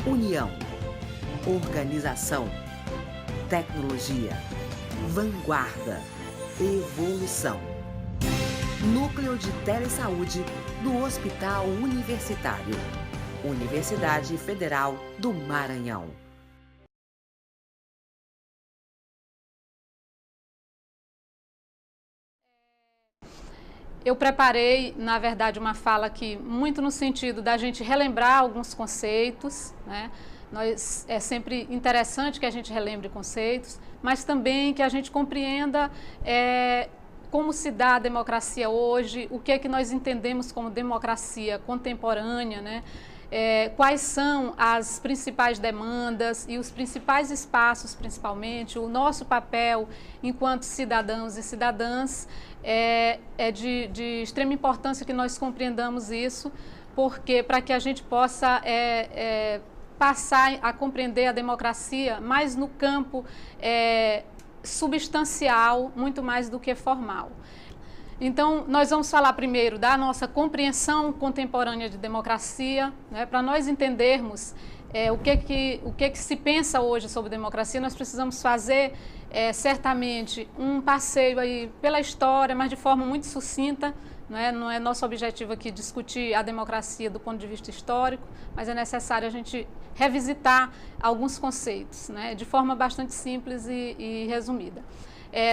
União, organização, tecnologia, vanguarda, evolução. Núcleo de Telesaúde do Hospital Universitário. Universidade Federal do Maranhão. Eu preparei, na verdade, uma fala aqui muito no sentido da gente relembrar alguns conceitos, né? É sempre interessante que a gente relembre conceitos, mas também que a gente compreenda como se dá a democracia hoje, o que é que nós entendemos como democracia contemporânea, né? Quais são as principais demandas e os principais espaços, principalmente, o nosso papel enquanto cidadãos e cidadãs. É de extrema importância que nós compreendamos isso, porque para que a gente possa passar a compreender a democracia mais no campo substancial, muito mais do que formal. Então, nós vamos falar primeiro da nossa compreensão contemporânea de democracia, né? Para nós entendermos o que se pensa hoje sobre democracia, nós precisamos fazer certamente um passeio aí pela história, mas de forma muito sucinta. Não é nosso objetivo aqui discutir a democracia do ponto de vista histórico, mas é necessário a gente revisitar alguns conceitos, né? De forma bastante simples e resumida.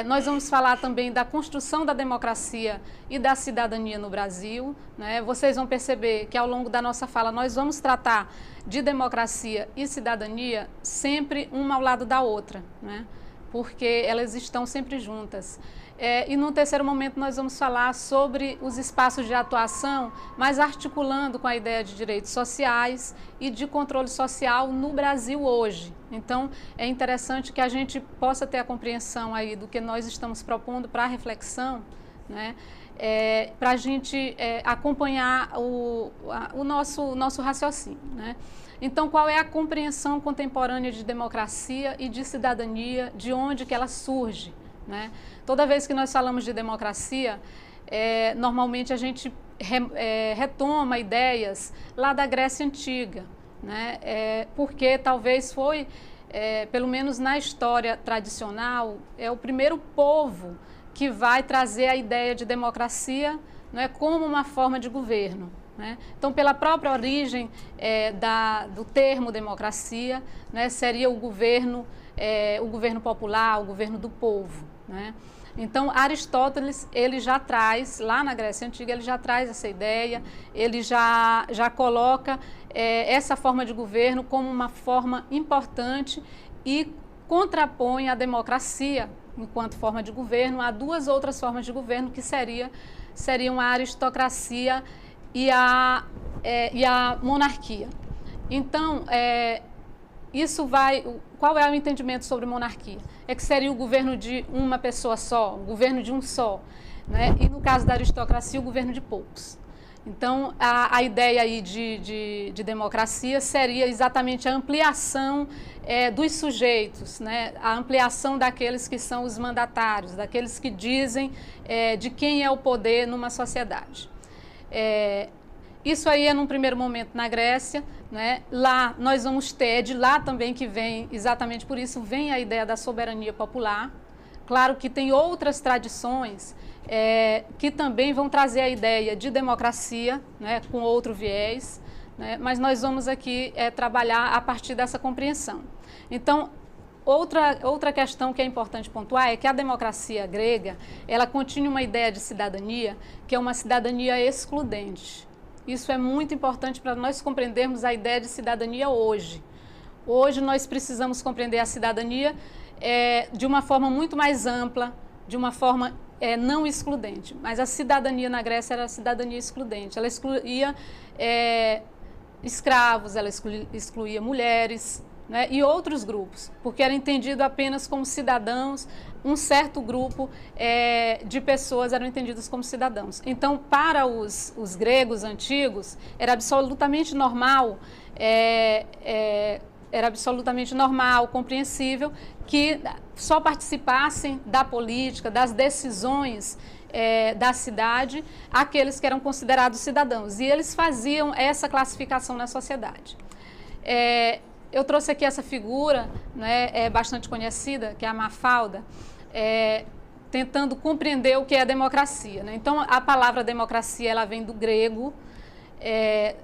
Nós vamos falar também da construção da democracia e da cidadania no Brasil, né? Vocês vão perceber que ao longo da nossa fala nós vamos tratar de democracia e cidadania sempre uma ao lado da outra, né? Porque elas estão sempre juntas. E no terceiro momento nós vamos falar sobre os espaços de atuação, mas articulando com a ideia de direitos sociais e de controle social no Brasil hoje. Então, é interessante que a gente possa ter a compreensão aí do que nós estamos propondo para a reflexão, né? Para a gente acompanhar o nosso raciocínio, né? Então, qual é a compreensão contemporânea de democracia e de cidadania, de onde que ela surge, né? Toda vez que nós falamos de democracia, normalmente a gente retoma ideias lá da Grécia Antiga, né? Porque talvez foi, pelo menos na história tradicional, o primeiro povo que vai trazer a ideia de democracia, né, como uma forma de governo, né? Então, pela própria origem do termo democracia, né, seria o governo popular, o governo do povo, né? Então, Aristóteles, ele já traz, lá na Grécia Antiga, ele já traz essa ideia, ele já coloca essa forma de governo como uma forma importante e contrapõe a democracia enquanto forma de governo a duas outras formas de governo que seriam a aristocracia e a monarquia. Então, qual é o entendimento sobre monarquia? É que seria o governo de uma pessoa só, o governo de um só, né? E no caso da aristocracia, o governo de poucos. Então, a ideia aí de democracia seria exatamente a ampliação dos sujeitos, né? A ampliação daqueles que são os mandatários, daqueles que dizem de quem é o poder numa sociedade. Isso aí num primeiro momento na Grécia, né? Lá nós vamos ter, de lá também que vem, exatamente por isso, vem a ideia da soberania popular. Claro que tem outras tradições que também vão trazer a ideia de democracia, né, com outro viés, né, mas nós vamos aqui trabalhar a partir dessa compreensão. Então, outra questão que é importante pontuar é que a democracia grega, ela continha uma ideia de cidadania, que é uma cidadania excludente. Isso é muito importante para nós compreendermos a ideia de cidadania hoje. Hoje nós precisamos compreender a cidadania de uma forma muito mais ampla, de uma forma não excludente. Mas a cidadania na Grécia era a cidadania excludente. Ela excluía escravos, ela excluía mulheres, né, e outros grupos, porque era entendido apenas como cidadãos, um certo grupo de pessoas eram entendidos como cidadãos. Então, para os gregos antigos, era absolutamente normal, compreensível, que só participassem da política, das decisões da cidade, aqueles que eram considerados cidadãos. E eles faziam essa classificação na sociedade. Eu trouxe aqui essa figura, né, bastante conhecida, que é a Mafalda, tentando compreender o que é a democracia, né? Então, a palavra democracia ela vem do grego,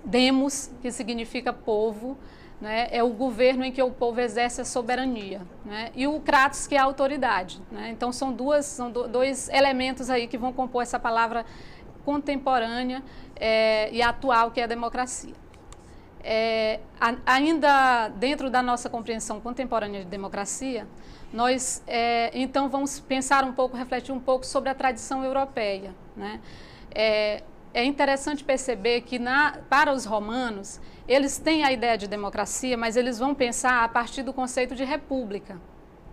demos, que significa povo, né? É o governo em que o povo exerce a soberania, né? E o kratos, que é a autoridade, né? Então, são dois elementos aí que vão compor essa palavra contemporânea e atual, que é a democracia. Ainda dentro da nossa compreensão contemporânea de democracia, nós então vamos pensar um pouco, refletir um pouco sobre a tradição europeia, né? É interessante perceber que para os romanos, eles têm a ideia de democracia, mas eles vão pensar a partir do conceito de república,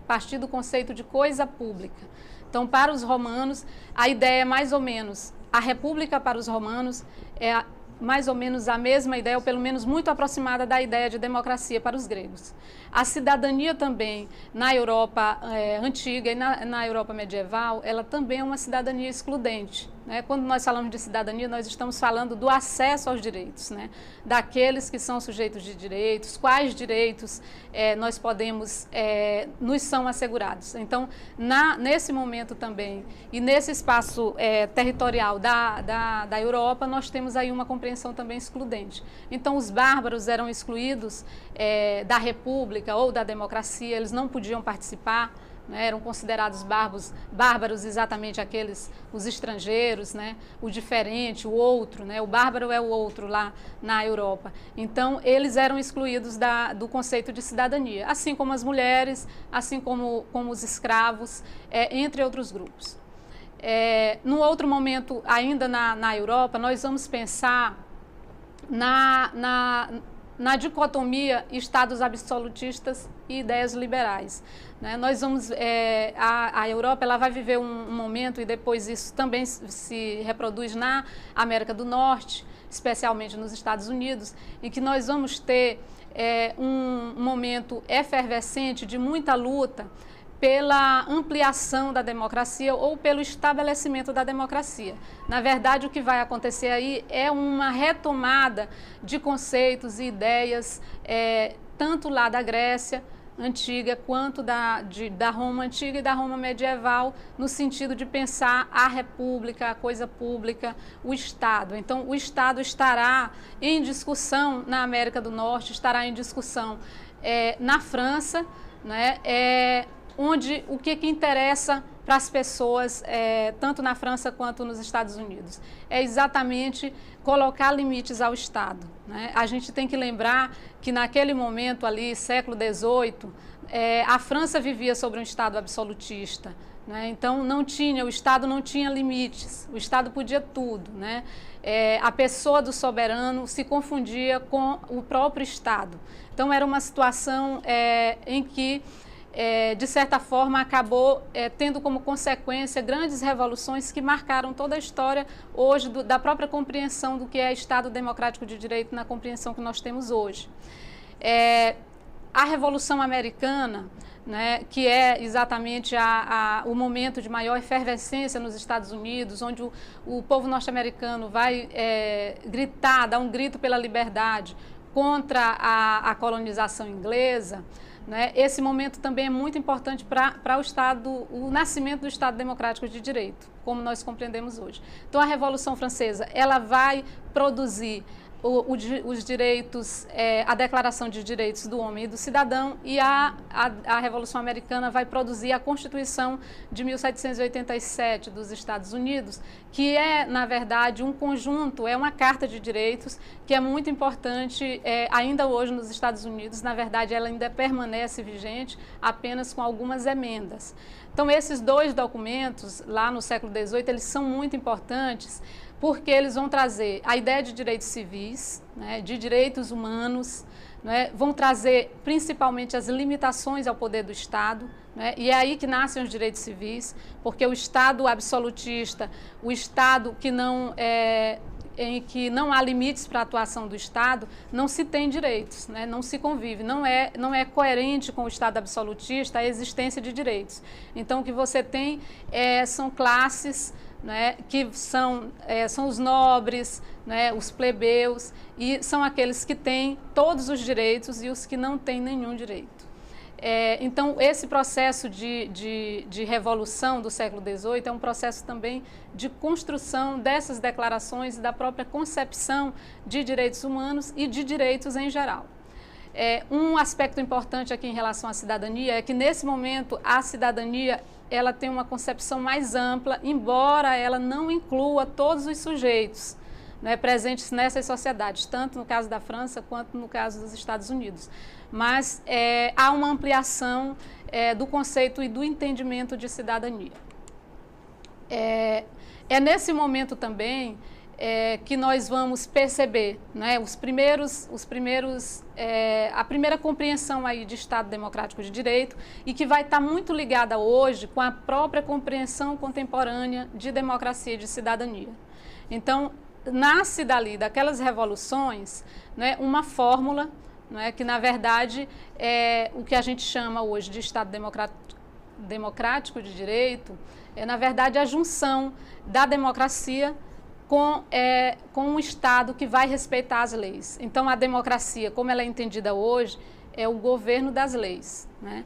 a partir do conceito de coisa pública. Então, para os romanos, a ideia é mais ou menos, a república para os romanos é mais ou menos a mesma ideia, ou pelo menos muito aproximada da ideia de democracia para os gregos. A cidadania também, na Europa antiga e na Europa medieval, ela também é uma cidadania excludente, né? Quando nós falamos de cidadania, nós estamos falando do acesso aos direitos, né? Daqueles que são sujeitos de direitos, quais direitos nós podemos, nos são assegurados. Então, nesse momento também, e nesse espaço territorial da Europa, nós temos aí uma compreensão também excludente. Então, os bárbaros eram excluídos da república ou da democracia, eles não podiam participar, né? Eram considerados bárbaros exatamente os estrangeiros, né? O diferente, o outro, né? O bárbaro é o outro lá na Europa. Então, eles eram excluídos do conceito de cidadania, assim como as mulheres, assim como os escravos, entre outros grupos. Num outro momento, ainda na Europa, nós vamos pensar na dicotomia estados absolutistas e ideias liberais, né? Nós vamos, a Europa ela vai viver um momento, e depois isso também se reproduz na América do Norte, especialmente nos Estados Unidos, em que nós vamos ter um momento efervescente de muita luta pela ampliação da democracia ou pelo estabelecimento da democracia. Na verdade, o que vai acontecer aí é uma retomada de conceitos e ideias, tanto lá da Grécia antiga quanto da Roma antiga e da Roma medieval, no sentido de pensar a república, a coisa pública, o Estado. Então, o Estado estará em discussão na América do Norte, estará em discussão na França, né? Onde o que interessa para as pessoas, tanto na França quanto nos Estados Unidos, é exatamente colocar limites ao Estado, né? A gente tem que lembrar que naquele momento ali, século XVIII, a França vivia sobre um Estado absolutista, né? Então o Estado não tinha limites, o Estado podia tudo, né? A pessoa do soberano se confundia com o próprio Estado. Então era uma situação em que de certa forma, acabou tendo como consequência grandes revoluções que marcaram toda a história hoje da própria compreensão do que é Estado Democrático de Direito na compreensão que nós temos hoje. A Revolução Americana, né, que é exatamente o momento de maior efervescência nos Estados Unidos, onde o povo norte-americano vai dar um grito pela liberdade contra a colonização inglesa, né? Esse momento também é muito importante para o nascimento do Estado Democrático de Direito, como nós compreendemos hoje. Então, a Revolução Francesa, ela vai produzir os direitos, a Declaração de Direitos do Homem e do Cidadão, e a Revolução Americana vai produzir a Constituição de 1787 dos Estados Unidos, que na verdade, um conjunto, uma carta de direitos que é muito importante ainda hoje nos Estados Unidos. Na verdade, ela ainda permanece vigente, apenas com algumas emendas. Então, esses dois documentos, lá no século XVIII, eles são muito importantes, porque eles vão trazer a ideia de direitos civis, né, de direitos humanos, né, vão trazer principalmente as limitações ao poder do Estado, né, e é aí que nascem os direitos civis, porque o Estado absolutista, o Estado em que não há limites para a atuação do Estado, não se tem direitos, né? Não se convive, não é coerente com o Estado absolutista a existência de direitos. Então, o que você tem são classes, né, que são os nobres, né, os plebeus, e são aqueles que têm todos os direitos e os que não têm nenhum direito. Então, esse processo de revolução do século XVIII é um processo também de construção dessas declarações, da própria concepção de direitos humanos e de direitos em geral. Um aspecto importante aqui em relação à cidadania é que, nesse momento, a cidadania ela tem uma concepção mais ampla, embora ela não inclua todos os sujeitos, né, presentes nessas sociedades, tanto no caso da França quanto no caso dos Estados Unidos. Mas há uma ampliação do conceito e do entendimento de cidadania. Nesse momento também que nós vamos perceber, né, a primeira compreensão aí de Estado democrático de direito, e que vai estar muito ligada hoje com a própria compreensão contemporânea de democracia e de cidadania. Então, nasce dali, daquelas revoluções, né, uma fórmula, né, que, na verdade, é o que a gente chama hoje de Estado democrático de direito, na verdade, a junção da democracia com um Estado que vai respeitar as leis. Então, a democracia, como ela é entendida hoje, é o governo das leis, né?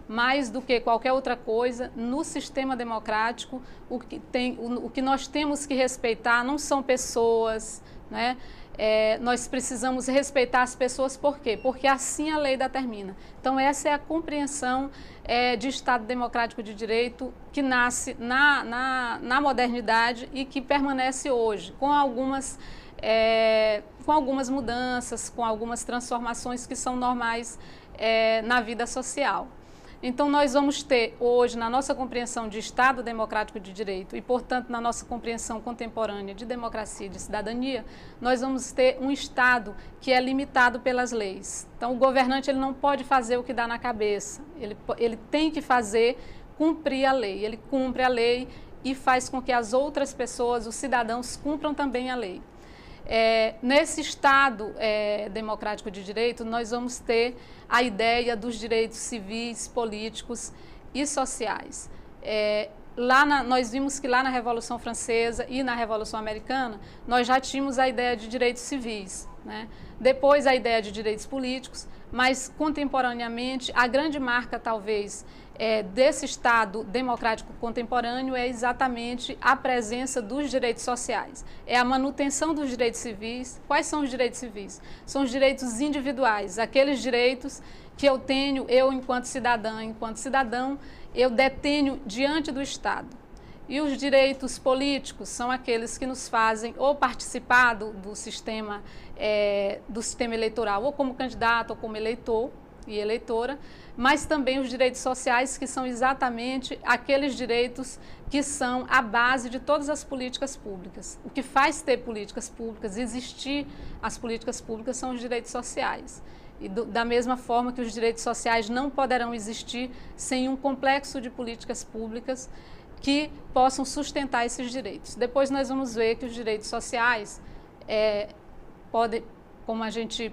Mais do que qualquer outra coisa, no sistema democrático, o que nós temos que respeitar não são pessoas, né? Nós precisamos respeitar as pessoas, por quê? Porque assim a lei determina. Então, essa é a compreensão de Estado democrático de direito que nasce na modernidade e que permanece hoje, com algumas mudanças, com algumas transformações que são normais na vida social. Então, nós vamos ter hoje, na nossa compreensão de Estado democrático de direito e, portanto, na nossa compreensão contemporânea de democracia e de cidadania, nós vamos ter um Estado que é limitado pelas leis. Então, o governante ele não pode fazer o que dá na cabeça, ele tem que cumprir a lei. Ele cumpre a lei e faz com que as outras pessoas, os cidadãos, cumpram também a lei. Nesse Estado democrático de direito, nós vamos ter a ideia dos direitos civis, políticos e sociais. Nós vimos que lá na Revolução Francesa e na Revolução Americana, nós já tínhamos a ideia de direitos civis, né? Depois a ideia de direitos políticos, mas contemporaneamente a grande marca talvez desse Estado democrático contemporâneo é exatamente a presença dos direitos sociais. É a manutenção dos direitos civis. Quais são os direitos civis? São os direitos individuais, aqueles direitos que eu tenho, eu enquanto cidadão, eu detenho diante do Estado. E os direitos políticos são aqueles que nos fazem ou participar do sistema eleitoral, ou como candidato, ou como eleitor e eleitora, mas também os direitos sociais, que são exatamente aqueles direitos que são a base de todas as políticas públicas. O que faz ter políticas públicas, existir as políticas públicas, são os direitos sociais. E da mesma forma que os direitos sociais não poderão existir sem um complexo de políticas públicas que possam sustentar esses direitos. Depois nós vamos ver que os direitos sociais como a gente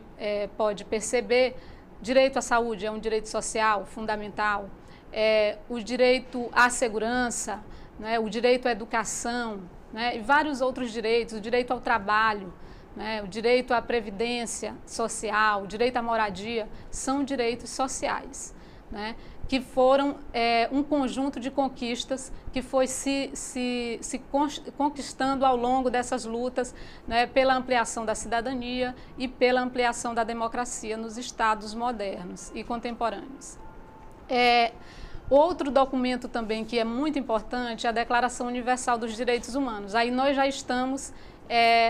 pode perceber, direito à saúde é um direito social fundamental, o direito à segurança, né, o direito à educação, né, e vários outros direitos, o direito ao trabalho, né, o direito à previdência social, o direito à moradia, são direitos sociais, né, que foram um conjunto de conquistas que foi se conquistando ao longo dessas lutas, né, pela ampliação da cidadania e pela ampliação da democracia nos estados modernos e contemporâneos. Outro documento também que é muito importante é a Declaração Universal dos Direitos Humanos. Aí nós já estamos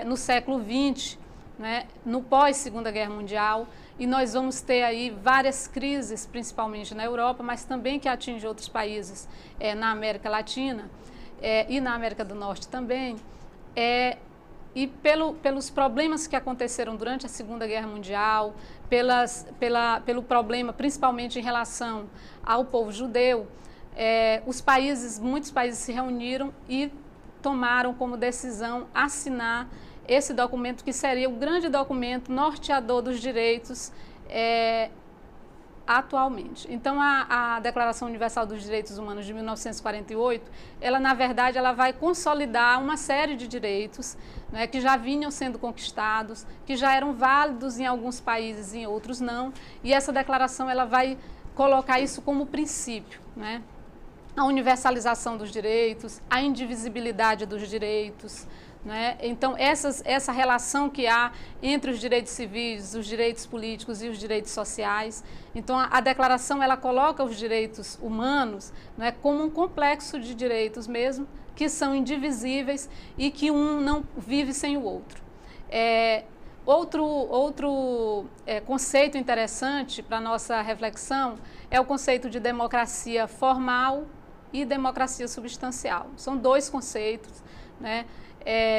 no século XX, né, no pós-Segunda Guerra Mundial, e nós vamos ter aí várias crises, principalmente na Europa, mas também que atingem outros países na América Latina e na América do Norte também, e pelos problemas que aconteceram durante a Segunda Guerra Mundial, pelo problema, principalmente em relação ao povo judeu, muitos países se reuniram e tomaram como decisão assinar esse documento, que seria o grande documento norteador dos direitos atualmente. Então, a Declaração Universal dos Direitos Humanos de 1948, ela, na verdade, ela vai consolidar uma série de direitos, né, que já vinham sendo conquistados, que já eram válidos em alguns países e em outros não, e essa declaração ela vai colocar isso como princípio, né? A universalização dos direitos, a indivisibilidade dos direitos, né? Então, essa relação que há entre os direitos civis, os direitos políticos e os direitos sociais. Então, a declaração ela coloca os direitos humanos, né, como um complexo de direitos mesmo, que são indivisíveis e que um não vive sem o outro. Outro conceito interessante para a nossa reflexão é o conceito de democracia formal e democracia substancial. São dois conceitos, né?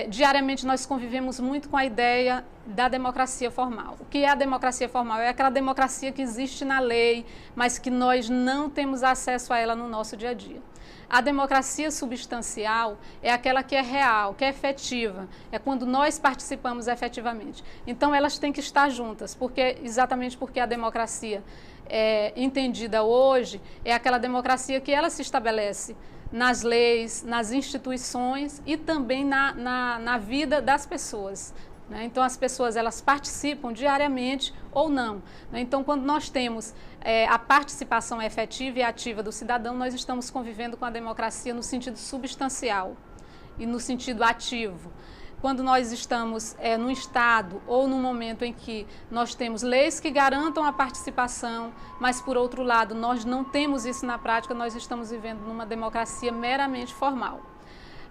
Diariamente nós convivemos muito com a ideia da democracia formal. O que é a democracia formal? É aquela democracia que existe na lei, mas que nós não temos acesso a ela no nosso dia a dia. A democracia substancial é aquela que é real, que é efetiva, é quando nós participamos efetivamente. Então elas têm que estar juntas, exatamente porque a democracia entendida hoje é aquela democracia que ela se estabelece nas leis, nas instituições e também na vida das pessoas, né? Então, as pessoas elas participam diariamente ou não, né? Então, quando nós temos a participação efetiva e ativa do cidadão, nós estamos convivendo com a democracia no sentido substancial e no sentido ativo. Quando nós estamos num estado ou num momento em que nós temos leis que garantam a participação, mas, por outro lado, nós não temos isso na prática, nós estamos vivendo numa democracia meramente formal.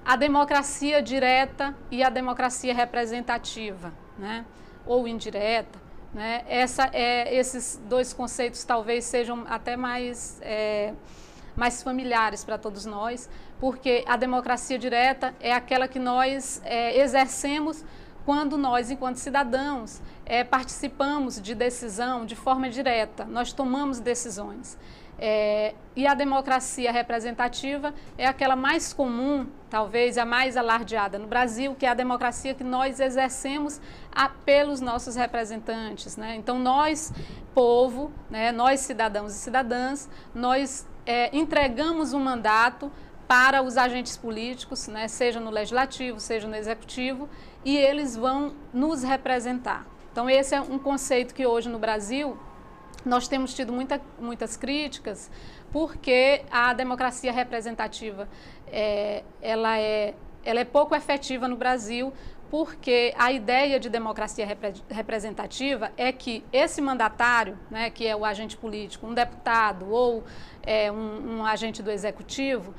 A democracia direta e a democracia representativa, né, ou indireta, né, esses dois conceitos talvez sejam até mais familiares para todos nós, porque a democracia direta é aquela que nós exercemos quando nós, enquanto cidadãos, participamos de decisão de forma direta, nós tomamos decisões. E a democracia representativa é aquela mais comum, talvez a mais alardeada no Brasil, que é a democracia que nós exercemos pelos nossos representantes, né? Então, nós, povo, né, nós cidadãos e cidadãs, nós entregamos um mandato para os agentes políticos, né, seja no legislativo, seja no executivo, e eles vão nos representar. Então, esse é um conceito que hoje no Brasil nós temos tido muitas críticas, porque a democracia representativa ela é pouco efetiva no Brasil, porque a ideia de democracia representativa é que esse mandatário, né, que é o agente político, um deputado ou um agente do executivo,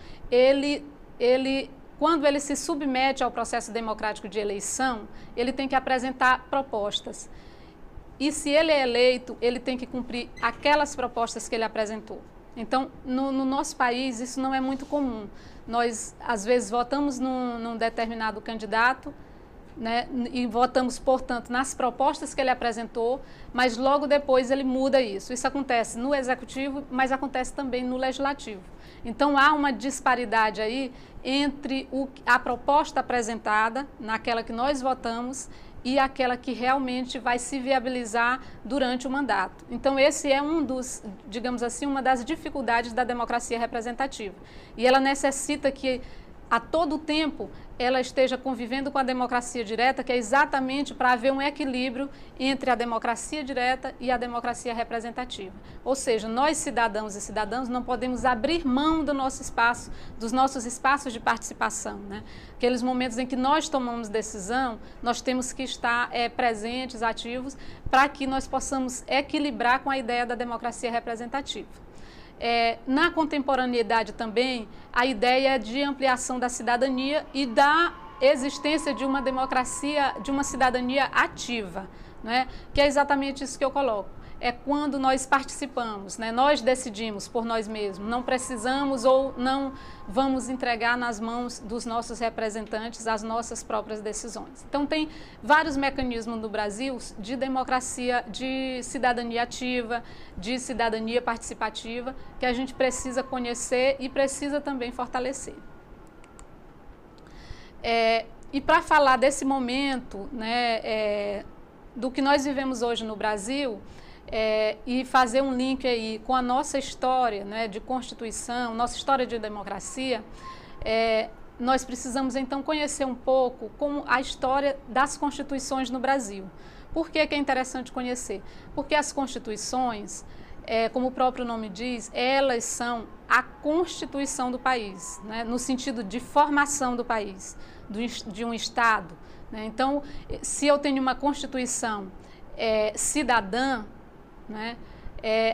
quando ele se submete ao processo democrático de eleição, ele tem que apresentar propostas. E se ele é eleito, ele tem que cumprir aquelas propostas que ele apresentou. Então, no nosso país, isso não é muito comum. Nós, às vezes, votamos num determinado candidato, né, e votamos, portanto, nas propostas que ele apresentou, mas logo depois ele muda isso. Isso acontece no executivo, mas acontece também no legislativo. Então, há uma disparidade aí entre a proposta apresentada, naquela que nós votamos, e aquela que realmente vai se viabilizar durante o mandato. Então, esse é digamos assim, uma das dificuldades da democracia representativa. E ela necessita que, a todo tempo, ela esteja convivendo com a democracia direta, que é exatamente para haver um equilíbrio entre a democracia direta e a democracia representativa. Ou seja, nós, cidadãos e cidadãs, não podemos abrir mão do nosso espaço, dos nossos espaços de participação, né? Aqueles momentos em que nós tomamos decisão, nós temos que estar presentes, ativos, para que nós possamos equilibrar com a ideia da democracia representativa. Na contemporaneidade também, a ideia de ampliação da cidadania e da existência de uma democracia, de uma cidadania ativa, né? Que é exatamente isso que eu coloco. É quando nós participamos, né? Nós decidimos por nós mesmos, não precisamos ou não vamos entregar nas mãos dos nossos representantes as nossas próprias decisões. Então, tem vários mecanismos no Brasil de democracia, de cidadania ativa, de cidadania participativa, que a gente precisa conhecer e precisa também fortalecer. E para falar desse momento, né, do que nós vivemos hoje no Brasil, e fazer um link aí com a nossa história, né, de Constituição, nossa história de democracia, nós precisamos então conhecer um pouco como a história das constituições no Brasil. Por que é interessante conhecer? Porque as constituições, como o próprio nome diz, elas são a constituição do país, né, no sentido de formação do país, de um Estado, né? Então, se eu tenho uma constituição cidadã, né,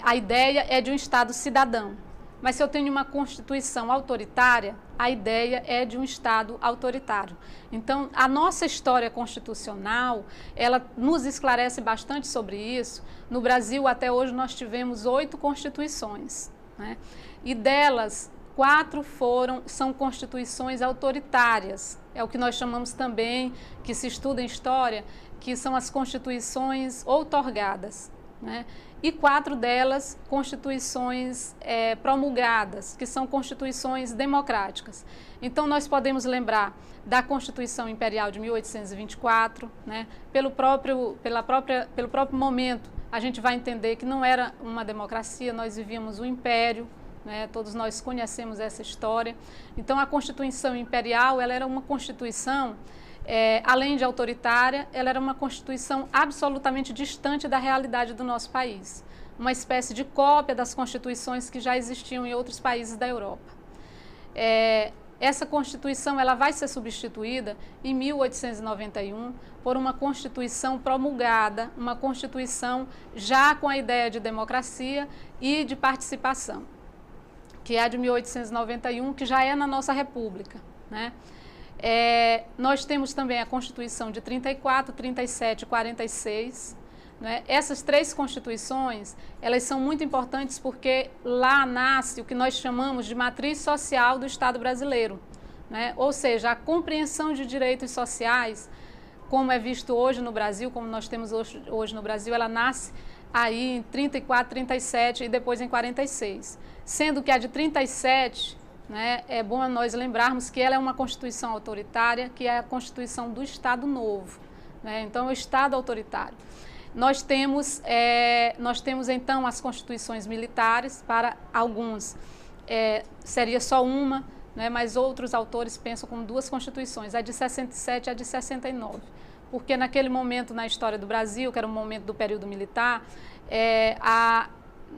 a ideia é de um Estado cidadão. Mas se eu tenho uma constituição autoritária, a ideia é de um Estado autoritário. Então, a nossa história constitucional, ela nos esclarece bastante sobre isso. No Brasil, até hoje, nós tivemos 8 constituições, né? E delas, 4 são constituições autoritárias. É o que nós chamamos também, que se estuda em história, que são as constituições outorgadas, né? E 4 delas, constituições promulgadas, que são constituições democráticas. Então, nós podemos lembrar da Constituição Imperial de 1824, né? Pelo próprio momento, a gente vai entender que não era uma democracia, nós vivíamos um império, né? Todos nós conhecemos essa história. Então, a Constituição Imperial, ela era uma Constituição, além de autoritária, ela era uma Constituição absolutamente distante da realidade do nosso país. Uma espécie de cópia das constituições que já existiam em outros países da Europa. Essa Constituição ela vai ser substituída em 1891 por uma Constituição promulgada, uma Constituição já com a ideia de democracia e de participação, que é a de 1891, que já é na nossa República, né? Nós temos também a Constituição de 34, 37 e 46. Né? Essas 3 constituições, elas são muito importantes porque lá nasce o que nós chamamos de matriz social do Estado brasileiro, né? Ou seja, a compreensão de direitos sociais, como é visto hoje no Brasil, como nós temos hoje no Brasil, ela nasce aí em 34, 37 e depois em 46. Sendo que a de 37... né, é bom nós lembrarmos que ela é uma Constituição autoritária, que é a Constituição do Estado Novo, né? Então, é o Estado autoritário. Nós temos então as constituições militares, para alguns seria só uma, né, mas outros autores pensam como 2 constituições, a de 67 e a de 69, porque naquele momento na história do Brasil, que era o momento do período militar,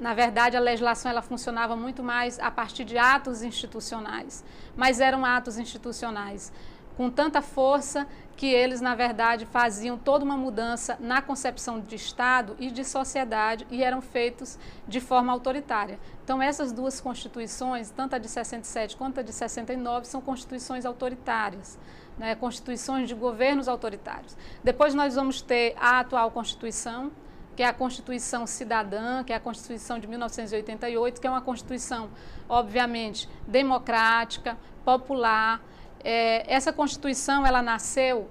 na verdade, a legislação ela funcionava muito mais a partir de atos institucionais, mas eram atos institucionais com tanta força que eles, na verdade, faziam toda uma mudança na concepção de Estado e de sociedade e eram feitos de forma autoritária. Então, essas 2 constituições, tanto a de 67 quanto a de 69, são constituições autoritárias, né? Constituições de governos autoritários. Depois nós vamos ter a atual Constituição, que é a Constituição Cidadã, que é a Constituição de 1988, que é uma Constituição, obviamente, democrática, popular. Essa Constituição, ela nasceu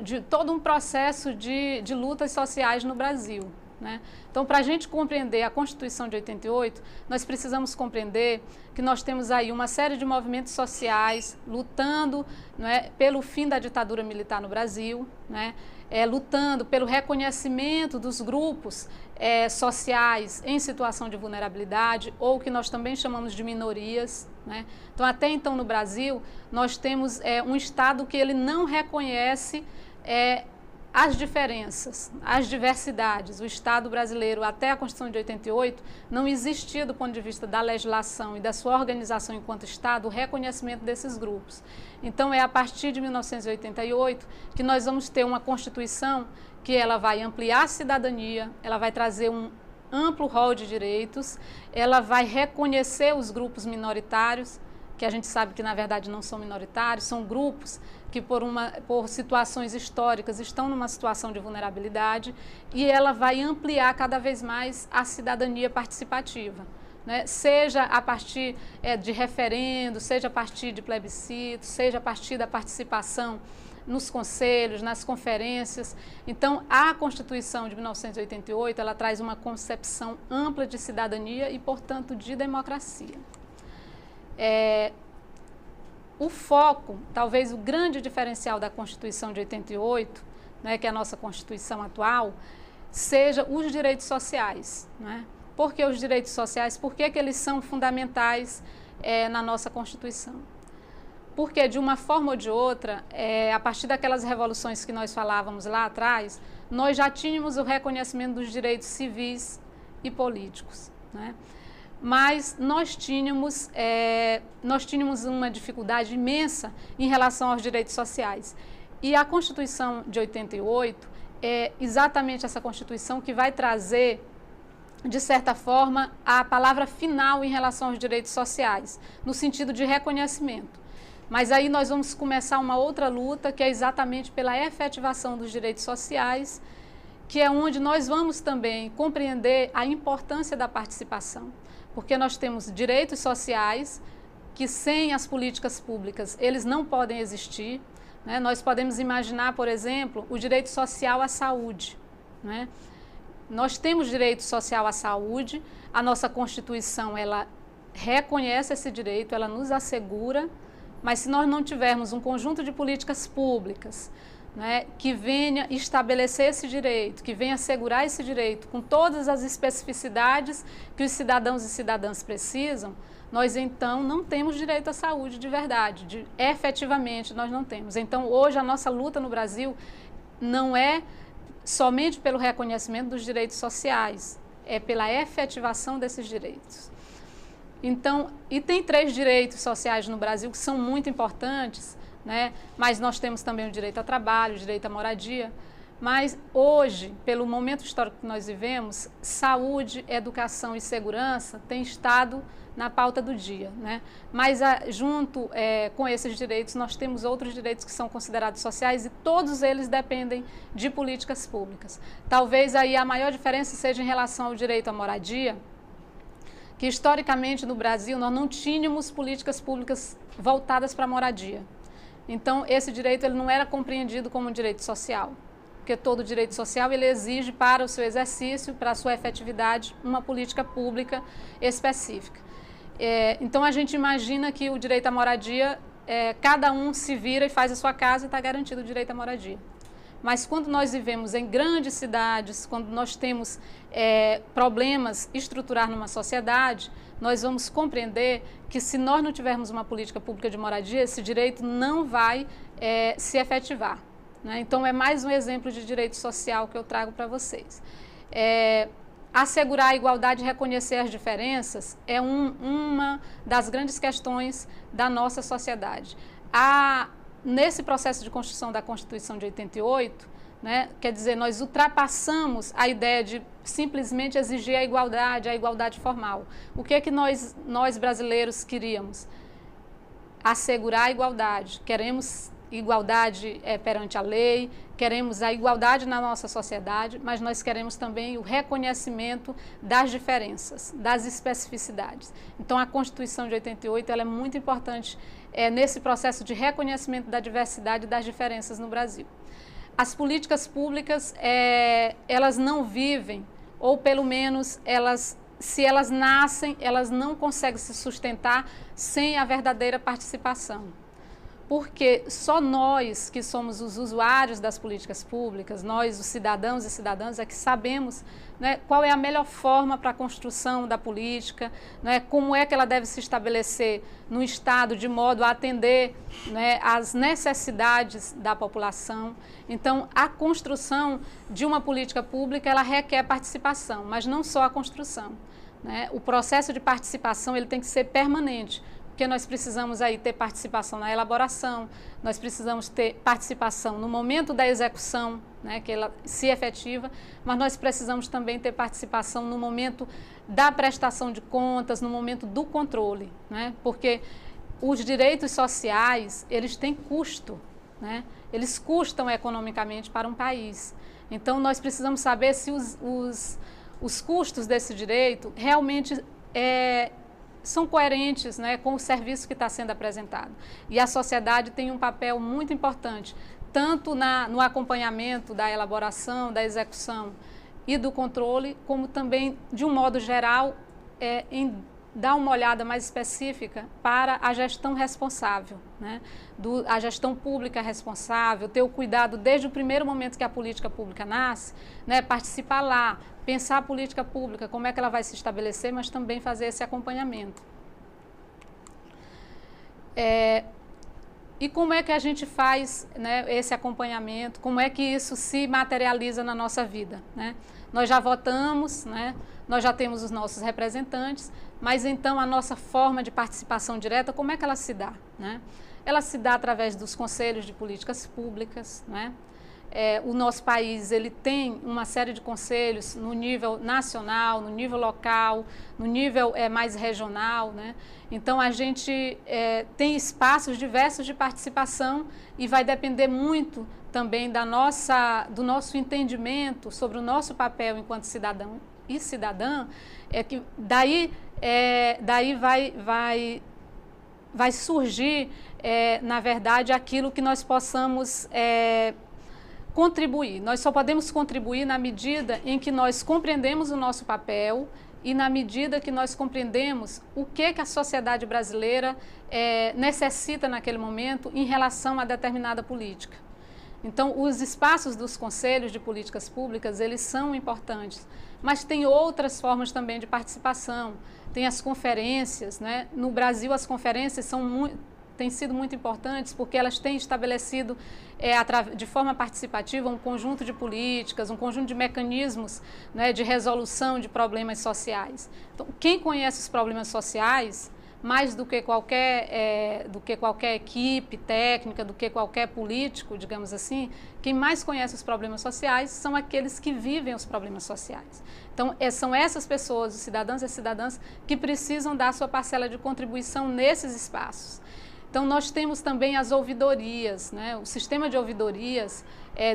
de todo um processo de lutas sociais no Brasil, né? Então, para a gente compreender a Constituição de 88, nós precisamos compreender que nós temos aí uma série de movimentos sociais lutando, né, pelo fim da ditadura militar no Brasil, né? Lutando pelo reconhecimento dos grupos sociais em situação de vulnerabilidade, ou que nós também chamamos de minorias, né? Então, até então no Brasil, nós temos um Estado que ele não reconhece as diferenças, as diversidades. O Estado brasileiro, até a Constituição de 88, não existia do ponto de vista da legislação e da sua organização enquanto Estado o reconhecimento desses grupos. Então, é a partir de 1988 que nós vamos ter uma Constituição que ela vai ampliar a cidadania, ela vai trazer um amplo rol de direitos, ela vai reconhecer os grupos minoritários, que a gente sabe que na verdade não são minoritários, são grupos que por situações históricas estão numa situação de vulnerabilidade, e ela vai ampliar cada vez mais a cidadania participativa, né? Seja a partir de referendo, seja a partir de plebiscito, seja a partir da participação nos conselhos, nas conferências. Então, a Constituição de 1988, ela traz uma concepção ampla de cidadania e, portanto, de democracia. O foco, talvez o grande diferencial da Constituição de 88, né, que é a nossa Constituição atual, seja os direitos sociais, né? Por que os direitos sociais? Por que eles são fundamentais na nossa Constituição? Porque, de uma forma ou de outra, a partir daquelas revoluções que nós falávamos lá atrás, nós já tínhamos o reconhecimento dos direitos civis e políticos, né? Mas nós tínhamos uma dificuldade imensa em relação aos direitos sociais. E a Constituição de 88 é exatamente essa Constituição que vai trazer, de certa forma, a palavra final em relação aos direitos sociais, no sentido de reconhecimento. Mas aí nós vamos começar uma outra luta, que é exatamente pela efetivação dos direitos sociais, que é onde nós vamos também compreender a importância da participação. Porque nós temos direitos sociais que, sem as políticas públicas, eles não podem existir, né? Nós podemos imaginar, por exemplo, o direito social à saúde, né? Nós temos direito social à saúde, a nossa Constituição, ela reconhece esse direito, ela nos assegura, mas se nós não tivermos um conjunto de políticas públicas, né, que venha estabelecer esse direito, que venha assegurar esse direito com todas as especificidades que os cidadãos e cidadãs precisam, nós então não temos direito à saúde de verdade, efetivamente nós não temos. Então hoje a nossa luta no Brasil não é somente pelo reconhecimento dos direitos sociais, é pela efetivação desses direitos. Então, e tem 3 direitos sociais no Brasil que são muito importantes, né? Mas nós temos também o direito ao trabalho, o direito à moradia. Mas hoje, pelo momento histórico que nós vivemos, saúde, educação e segurança têm estado na pauta do dia, né? Mas junto com esses direitos, nós temos outros direitos que são considerados sociais e todos eles dependem de políticas públicas. Talvez aí a maior diferença seja em relação ao direito à moradia, que historicamente no Brasil nós não tínhamos políticas públicas voltadas para a moradia. Então esse direito ele não era compreendido como um direito social, porque todo direito social ele exige para o seu exercício, para a sua efetividade, uma política pública específica. Então a gente imagina que o direito à moradia, cada um se vira e faz a sua casa e está garantido o direito à moradia. Mas quando nós vivemos em grandes cidades, quando nós temos problemas estruturais numa sociedade, nós vamos compreender que se nós não tivermos uma política pública de moradia, esse direito não vai se efetivar, né? Então é mais um exemplo de direito social que eu trago para vocês. Assegurar a igualdade e reconhecer as diferenças é uma das grandes questões da nossa sociedade. Nesse processo de construção da Constituição de 88, né, quer dizer, nós ultrapassamos a ideia de simplesmente exigir a igualdade formal. O que é que nós brasileiros queríamos? Assegurar a igualdade. Queremos igualdade perante a lei, queremos a igualdade na nossa sociedade, mas nós queremos também o reconhecimento das diferenças, das especificidades. Então, a Constituição de 88 ela é muito importante nesse processo de reconhecimento da diversidade e das diferenças no Brasil. As políticas públicas, elas não vivem, ou pelo menos se elas nascem, elas não conseguem se sustentar sem a verdadeira participação. Porque só nós que somos os usuários das políticas públicas, nós, os cidadãos e cidadãs, é que sabemos, né, qual é a melhor forma para a construção da política, né, como é que ela deve se estabelecer no Estado de modo a atender, né, às necessidades da população. Então, a construção de uma política pública, ela requer participação, mas não só a construção, né? O processo de participação ele tem que ser permanente, porque nós precisamos aí ter participação na elaboração, nós precisamos ter participação no momento da execução, né, que ela se efetiva, mas nós precisamos também ter participação no momento da prestação de contas, no momento do controle, né, porque os direitos sociais, eles têm custo, né, eles custam economicamente para um país. Então, nós precisamos saber se os custos desse direito realmente são coerentes, né, com o serviço que está sendo apresentado. E a sociedade tem um papel muito importante, tanto no acompanhamento da elaboração, da execução e do controle, como também, de um modo geral, em dar uma olhada mais específica para a gestão responsável, né? A gestão pública responsável, ter o cuidado desde o primeiro momento que a política pública nasce, né? Participar lá, pensar a política pública, como é que ela vai se estabelecer, mas também fazer esse acompanhamento. E como é que a gente faz, né, esse acompanhamento, como é que isso se materializa na nossa vida, né? Nós já votamos, né? Nós já temos os nossos representantes, mas então a nossa forma de participação direta, como é que ela se dá, né? Ela se dá através dos conselhos de políticas públicas, né? O nosso país, ele tem uma série de conselhos no nível nacional, no nível local, no nível mais regional, né? Então, a gente tem espaços diversos de participação e vai depender muito também do nosso entendimento sobre o nosso papel enquanto cidadão e cidadã, que daí vai surgir, na verdade, aquilo que nós possamos contribuir. Nós só podemos contribuir na medida em que nós compreendemos o nosso papel e na medida que nós compreendemos o que a sociedade brasileira necessita naquele momento em relação a determinada política. Então, os espaços dos conselhos de políticas públicas, eles são importantes, mas tem outras formas também de participação. Tem as conferências, né? No Brasil, as conferências têm sido muito importantes porque elas têm estabelecido de forma participativa um conjunto de políticas, um conjunto de mecanismos, né, de resolução de problemas sociais. Então, quem conhece os problemas sociais, mais do que qualquer equipe técnica, do que qualquer político, digamos assim, quem mais conhece os problemas sociais são aqueles que vivem os problemas sociais. Então, são essas pessoas, os cidadãos e as cidadãs, que precisam dar sua parcela de contribuição nesses espaços. Então, nós temos também as ouvidorias, né? O sistema de ouvidorias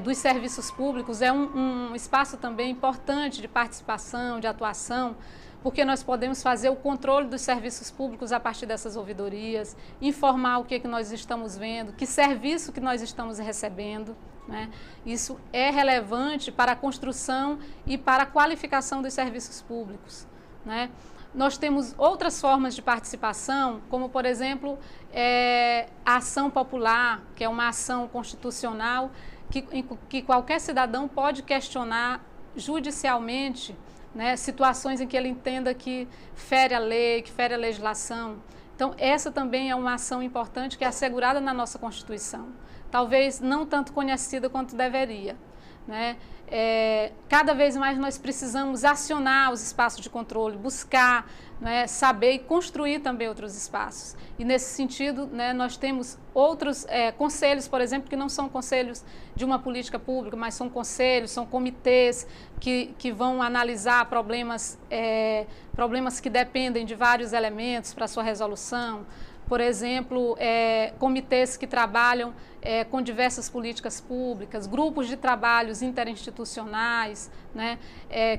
dos serviços públicos é um espaço também importante de participação, de atuação, porque nós podemos fazer o controle dos serviços públicos a partir dessas ouvidorias, informar o que nós estamos vendo, que serviço que nós estamos recebendo, né? Isso é relevante para a construção e para a qualificação dos serviços públicos, né? Nós temos outras formas de participação, como, por exemplo, a ação popular, que é uma ação constitucional que qualquer cidadão pode questionar judicialmente, né, situações em que ele entenda que fere a lei, que fere a legislação. Então, essa também é uma ação importante que é assegurada na nossa Constituição. Talvez não tanto conhecida quanto deveria, né? Cada vez mais nós precisamos acionar os espaços de controle, buscar, né, saber e construir também outros espaços. E nesse sentido, né, nós temos outros conselhos, por exemplo, que não são conselhos de uma política pública, mas são conselhos, são comitês que vão analisar problemas que dependem de vários elementos para sua resolução. Por exemplo, comitês que trabalham com diversas políticas públicas, grupos de trabalhos interinstitucionais, né,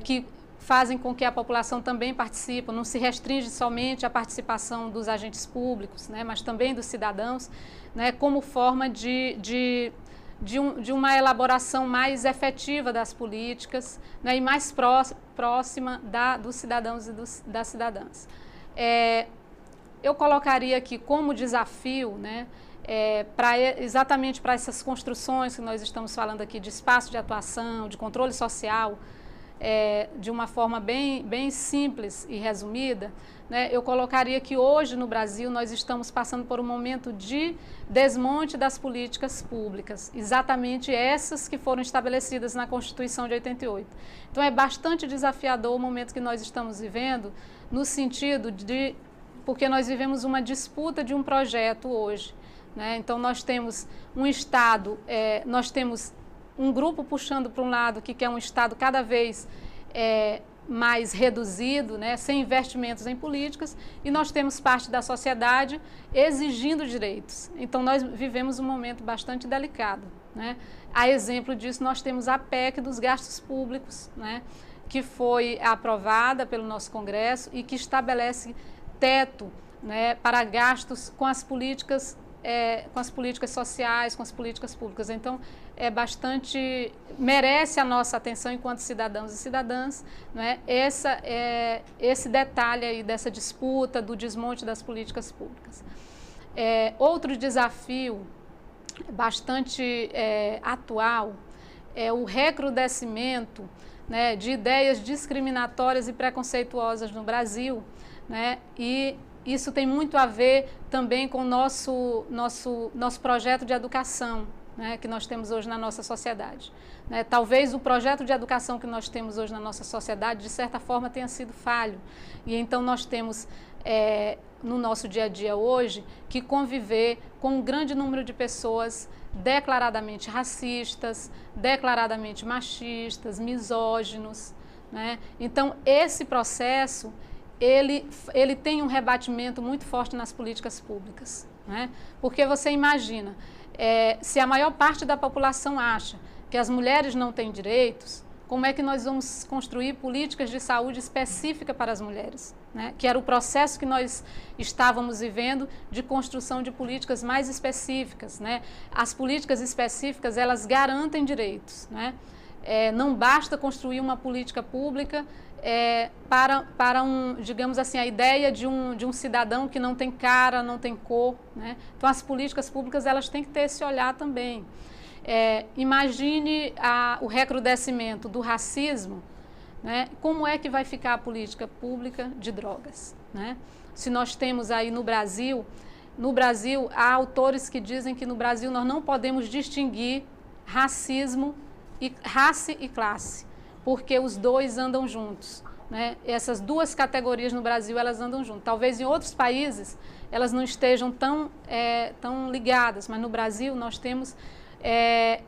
que fazem com que a população também participe, não se restringe somente à participação dos agentes públicos, né, mas também dos cidadãos, né, como forma de uma elaboração mais efetiva das políticas, né, e mais próxima dos cidadãos e das cidadãs. Eu colocaria aqui como desafio, né, exatamente para essas construções que nós estamos falando aqui de espaço de atuação, de controle social, de uma forma bem simples e resumida, né, eu colocaria que hoje no Brasil nós estamos passando por um momento de desmonte das políticas públicas, exatamente essas que foram estabelecidas na Constituição de 88. Então é bastante desafiador o momento que nós estamos vivendo, no sentido porque nós vivemos uma disputa de um projeto hoje, né? Então nós temos um Estado, nós temos um grupo puxando para um lado que quer um Estado cada vez mais reduzido, né, sem investimentos em políticas, e nós temos parte da sociedade exigindo direitos. Então nós vivemos um momento bastante delicado, né? A exemplo disso, nós temos a PEC dos gastos públicos, né, que foi aprovada pelo nosso Congresso e que estabelece teto, né, para gastos com as políticas com as políticas sociais, com as políticas públicas. Então, merece a nossa atenção enquanto cidadãos e cidadãs, não é? Esse detalhe aí dessa disputa, do desmonte das políticas públicas. Outro desafio bastante atual é o recrudescimento, né, de ideias discriminatórias e preconceituosas no Brasil, né, e isso tem muito a ver também com o nosso projeto de educação, né, que nós temos hoje na nossa sociedade. Né? Talvez o projeto de educação que nós temos hoje na nossa sociedade, de certa forma, tenha sido falho. E então nós temos, no nosso dia a dia hoje, que conviver com um grande número de pessoas declaradamente racistas, declaradamente machistas, misóginos, né? Então, esse processo, ele tem um rebatimento muito forte nas políticas públicas, né? Porque você imagina, se a maior parte da população acha que as mulheres não têm direitos, como é que nós vamos construir políticas de saúde específica para as mulheres, né? Que era o processo que nós estávamos vivendo de construção de políticas mais específicas, né? As políticas específicas, elas garantem direitos, né? Não basta construir uma política pública para digamos assim, a ideia de um cidadão que não tem cara, não tem cor, né? Então, as políticas públicas, elas têm que ter esse olhar também. Imagine o recrudescimento do racismo, né? Como é que vai ficar a política pública de drogas, né? Se nós temos aí no Brasil, há autores que dizem que no Brasil nós não podemos distinguir raça e classe, porque os dois andam juntos, né? Essas duas categorias no Brasil, elas andam juntas. Talvez em outros países elas não estejam tão ligadas, mas no Brasil nós temos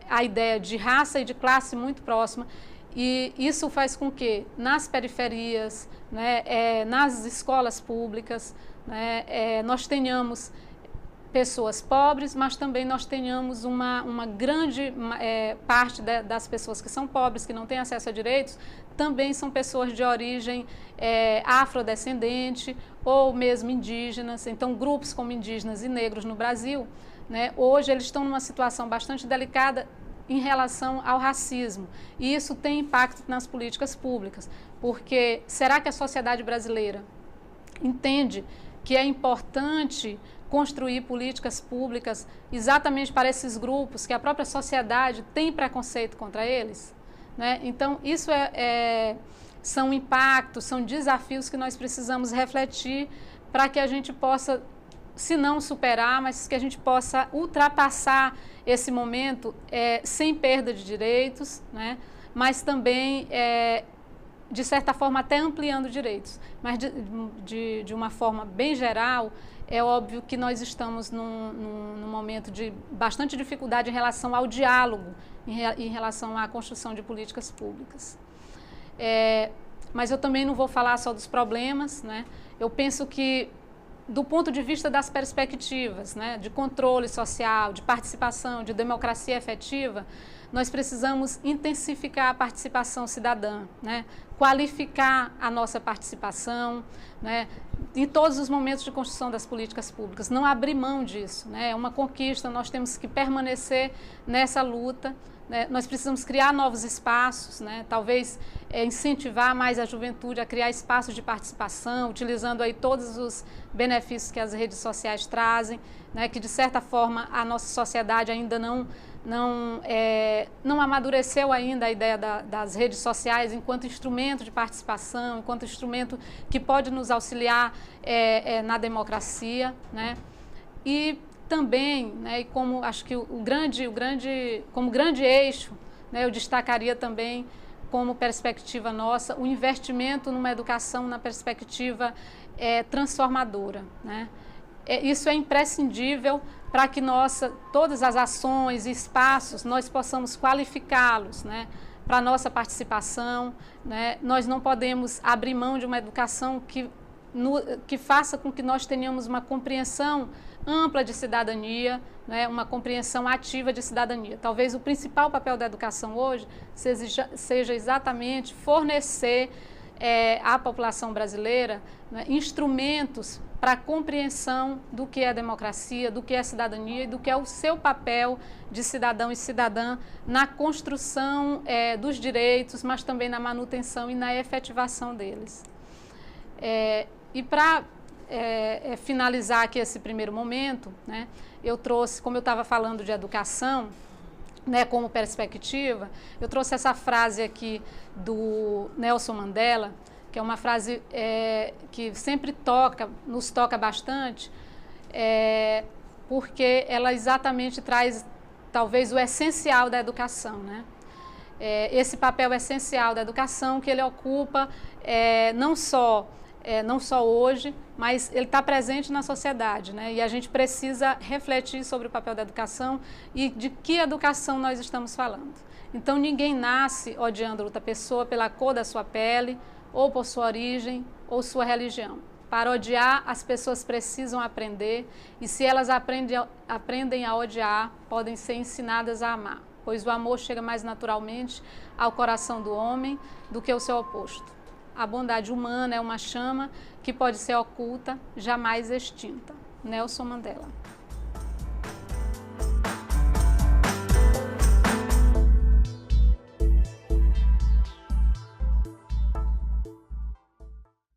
a ideia de raça e de classe muito próxima, e isso faz com que nas periferias, né, nas escolas públicas, né, nós tenhamos pessoas pobres, mas também nós tenhamos uma grande parte das pessoas que são pobres, que não têm acesso a direitos, também são pessoas de origem afrodescendente ou mesmo indígenas. Então, grupos como indígenas e negros no Brasil, né, hoje eles estão numa situação bastante delicada em relação ao racismo. E isso tem impacto nas políticas públicas, porque será que a sociedade brasileira entende que é importante construir políticas públicas exatamente para esses grupos, que a própria sociedade tem preconceito contra eles? Né? Então, isso são impactos, são desafios que nós precisamos refletir para que a gente possa, se não superar, mas que a gente possa ultrapassar esse momento sem perda de direitos, né? Mas também, de certa forma, até ampliando direitos. Mas de uma forma bem geral, é óbvio que nós estamos num momento de bastante dificuldade em relação ao diálogo, em relação à construção de políticas públicas. Mas eu também não vou falar só dos problemas, né? Eu penso que, do ponto de vista das perspectivas, né, de controle social, de participação, de democracia efetiva, nós precisamos intensificar a participação cidadã, né, qualificar a nossa participação, né, em todos os momentos de construção das políticas públicas, não abrir mão disso, né, é uma conquista, nós temos que permanecer nessa luta, né, nós precisamos criar novos espaços, né, talvez incentivar mais a juventude a criar espaços de participação, utilizando aí todos os benefícios que as redes sociais trazem, né, que de certa forma a nossa sociedade ainda não amadureceu ainda a ideia das redes sociais enquanto instrumento de participação, enquanto instrumento que pode nos auxiliar na democracia, né? E também, né, e como acho que como grande eixo, né, eu destacaria também como perspectiva nossa o investimento numa educação na perspectiva transformadora, né? Isso é imprescindível para que todas as ações e espaços nós possamos qualificá-los, né, para a nossa participação, né? Nós não podemos abrir mão de uma educação que faça com que nós tenhamos uma compreensão ampla de cidadania, né, uma compreensão ativa de cidadania. Talvez o principal papel da educação hoje seja exatamente fornecer à população brasileira, né, instrumentos para a compreensão do que é democracia, do que é cidadania e do que é o seu papel de cidadão e cidadã na construção dos direitos, mas também na manutenção e na efetivação deles. E para finalizar aqui esse primeiro momento, né, eu trouxe, como eu estava falando de educação, né, como perspectiva, eu trouxe essa frase aqui do Nelson Mandela, que é uma frase que sempre nos toca bastante, porque ela exatamente traz talvez o essencial da educação, né? Esse papel essencial da educação que ele ocupa não só hoje, mas ele está presente na sociedade, né? E a gente precisa refletir sobre o papel da educação e de que educação nós estamos falando. Então, ninguém nasce odiando outra pessoa pela cor da sua pele, ou por sua origem, ou sua religião. Para odiar, as pessoas precisam aprender, e se elas aprendem a odiar, podem ser ensinadas a amar, pois o amor chega mais naturalmente ao coração do homem do que o seu oposto. A bondade humana é uma chama que pode ser oculta, jamais extinta. Nelson Mandela.